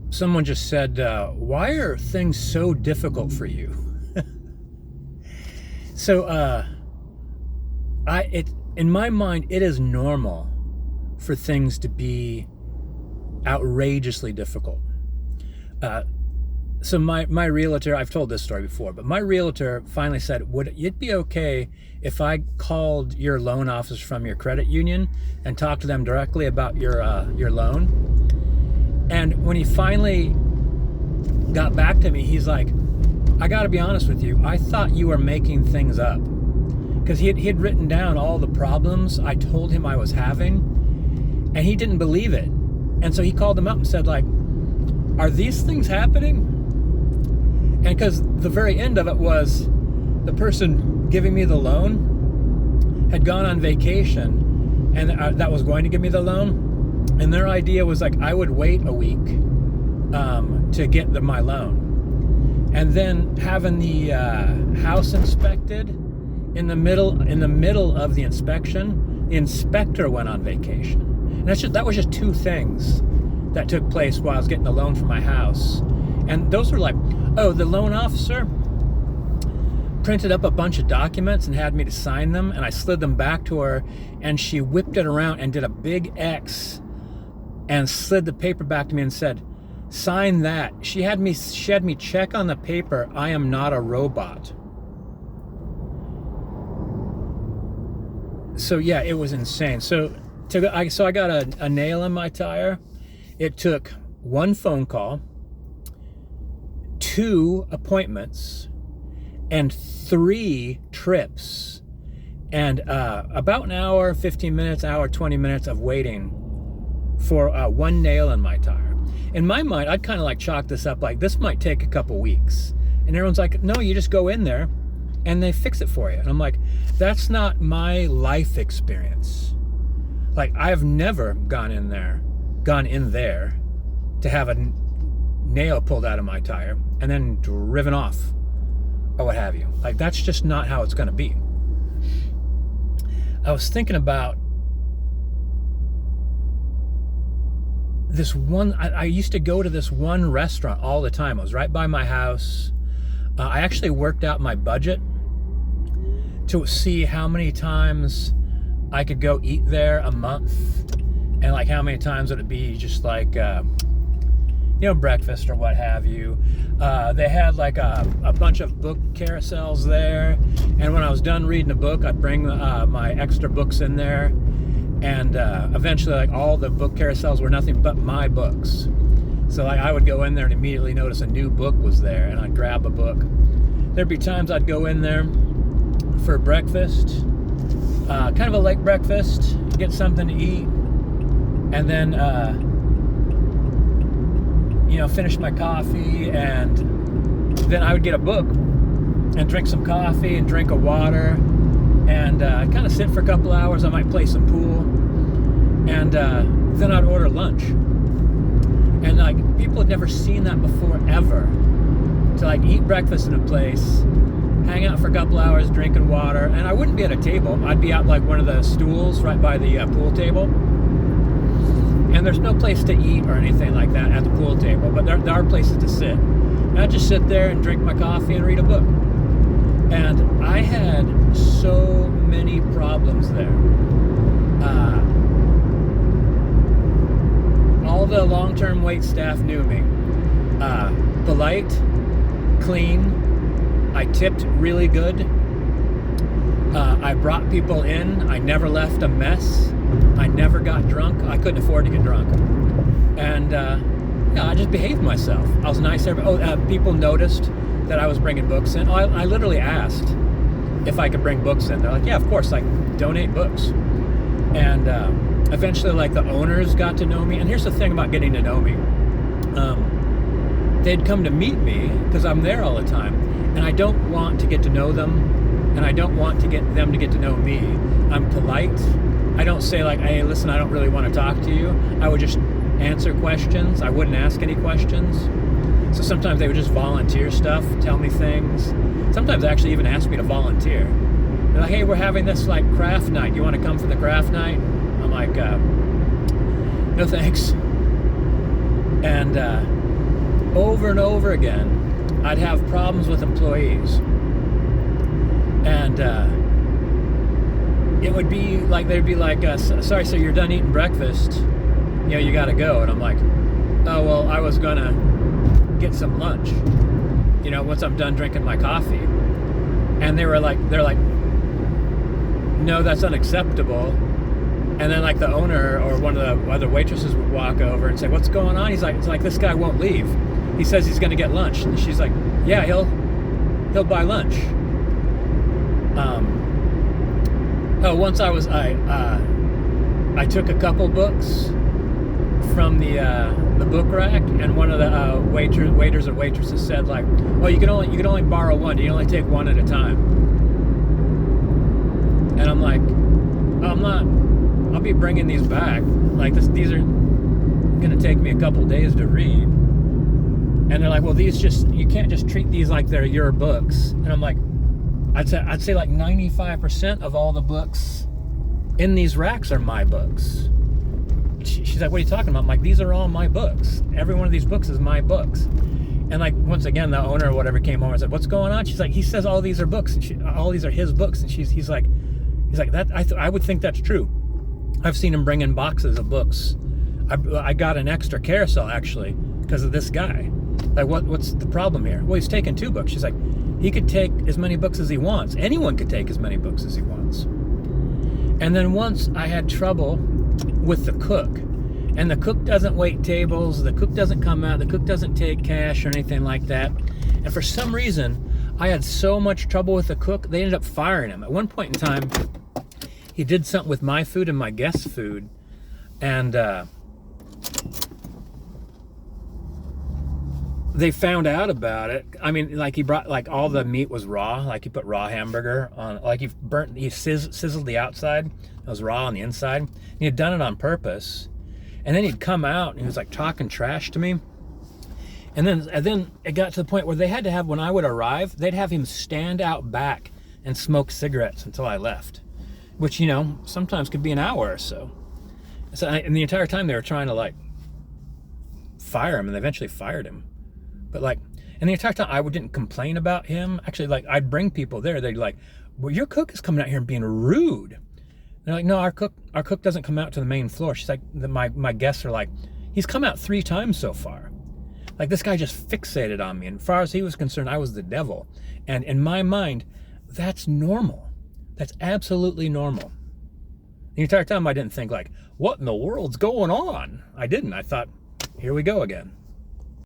Someone just said, why are things so difficult for you? So, in my mind, it is normal for things to be outrageously difficult. So my realtor, I've told this story before, but my realtor finally said, would it be okay if I called your loan office from your credit union and talked to them directly about your loan? And when he finally got back to me, he's like, I got to be honest with you, I thought you were making things up. Because he'd written down all the problems I told him I was having, and he didn't believe it. And so he called them up and said, like, are these things happening? And because the very end of it was the person giving me the loan had gone on vacation, and that was going to give me the loan. And their idea was like I would wait a week to get my loan, and then having the house inspected in the middle of the inspection, the inspector went on vacation. And that was just two things that took place while I was getting the loan for my house. And those were like, oh, the loan officer printed up a bunch of documents and had me to sign them, and I slid them back to her, and she whipped it around and did a big X and slid the paper back to me and said, sign that. She had me check on the paper, I am not a robot. So yeah, it was insane. So I got a nail in my tire. It took one phone call, 2 appointments, and 3 trips, and about an hour, 15 minutes, 20 minutes of waiting for one nail in my tire. In my mind, I'd kind of like chalk this up like this might take a couple weeks. And everyone's like, no, you just go in there and they fix it for you. And I'm like, that's not my life experience. Like, I've never gone in there to have a nail pulled out of my tire and then driven off or what have you. Like, that's just not how it's going to be. I was thinking about this one. I used to go to this one restaurant all the time. It was right by my house. I actually worked out my budget to see how many times I could go eat there a month, and like how many times it would be just like breakfast or what have you. They had like a bunch of book carousels there, and when I was done reading a book, I'd bring my extra books in there, and eventually like all the book carousels were nothing but my books. So like I would go in there and immediately notice a new book was there, and I'd grab a book. There'd be times I'd go in there for breakfast, kind of a late breakfast, get something to eat, and then finish my coffee, and then I would get a book and drink some coffee and drink a water, and kind of sit for a couple hours. I might play some pool, and then I'd order lunch. And like people had never seen that before ever, to like eat breakfast in a place, hang out for a couple hours drinking water, and I wouldn't be at a table. I'd be out like one of the stools right by the pool table. And there's no place to eat or anything like that at the pool table, but there are places to sit. And I'd just sit there and drink my coffee and read a book. And I had so many problems there. All the long-term wait staff knew me. Polite, clean, I tipped really good. I brought people in. I never left a mess. I never got drunk. I couldn't afford to get drunk. And I just behaved myself. I was nice. People noticed that I was bringing books in. I literally asked if I could bring books in. They're like, yeah, of course, like donate books. And eventually like the owners got to know me. And here's the thing about getting to know me. They'd come to meet me because I'm there all the time. And I don't want to get to know them. And I don't want to get them to get to know me. I'm polite. I don't say like, hey, listen, I don't really want to talk to you. I would just answer questions. I wouldn't ask any questions. So sometimes they would just volunteer stuff, tell me things. Sometimes they actually even ask me to volunteer. They're like, hey, we're having this like craft night. You want to come for the craft night? I'm like, no thanks. And over and over again, I'd have problems with employees. And it would be like, they'd be like, sorry, so you're done eating breakfast. You know, you got to go. And I'm like, oh, well, I was going to get some lunch, you know, once I'm done drinking my coffee. And they're like, no, that's unacceptable. And then like the owner or one of the other waitresses would walk over and say, what's going on? He's like, it's like, this guy won't leave. He says he's going to get lunch. And she's like, yeah, he'll buy lunch. Once I took a couple books from the book rack, and one of the waiters or waitresses said like, well, you can only borrow one. You can only take one at a time. And I'm like, I'll be bringing these back. Like these are gonna take me a couple days to read. And they're like, well, you can't just treat these like they're your books. And I'm like, I'd say like 95% of all the books in these racks are my books. She's like, what are you talking about? I'm like, these are all my books. Every one of these books is my books. And like, once again, the owner or whatever came over and said, what's going on? She's like, he says all these are books, and all these are his books. And he's like, that I would think that's true. I've seen him bring in boxes of books. I got an extra carousel actually because of this guy. Like, what's the problem here? Well, he's taking 2 books. She's like, he could take as many books as he wants. Anyone could take as many books as he wants. And then once I had trouble with the cook, and the cook doesn't wait tables, the cook doesn't come out, the cook doesn't take cash or anything like that. And for some reason, I had so much trouble with the cook, they ended up firing him. At one point in time, he did something with my food and my guests' food, and they found out about it. I mean, like, he brought, like, all the meat was raw. Like, he put raw hamburger on, like, he sizzled the outside. It was raw on the inside. He had done it on purpose. And then he'd come out and he was like talking trash to me. And then it got to the point where they had to have, when I would arrive, they'd have him stand out back and smoke cigarettes until I left, which, you know, sometimes could be an hour or so. And the entire time they were trying to like fire him, and they eventually fired him. But like, and the entire time I didn't complain about him. Actually, like, I'd bring people there. They'd like, well, your cook is coming out here and being rude. They're like, no, our cook doesn't come out to the main floor. She's like, my guests are like, he's come out 3 times so far. Like, this guy just fixated on me. And as far as he was concerned, I was the devil. And in my mind, that's normal. That's absolutely normal. The entire time I didn't think like, what in the world's going on? I didn't. I thought, here we go again.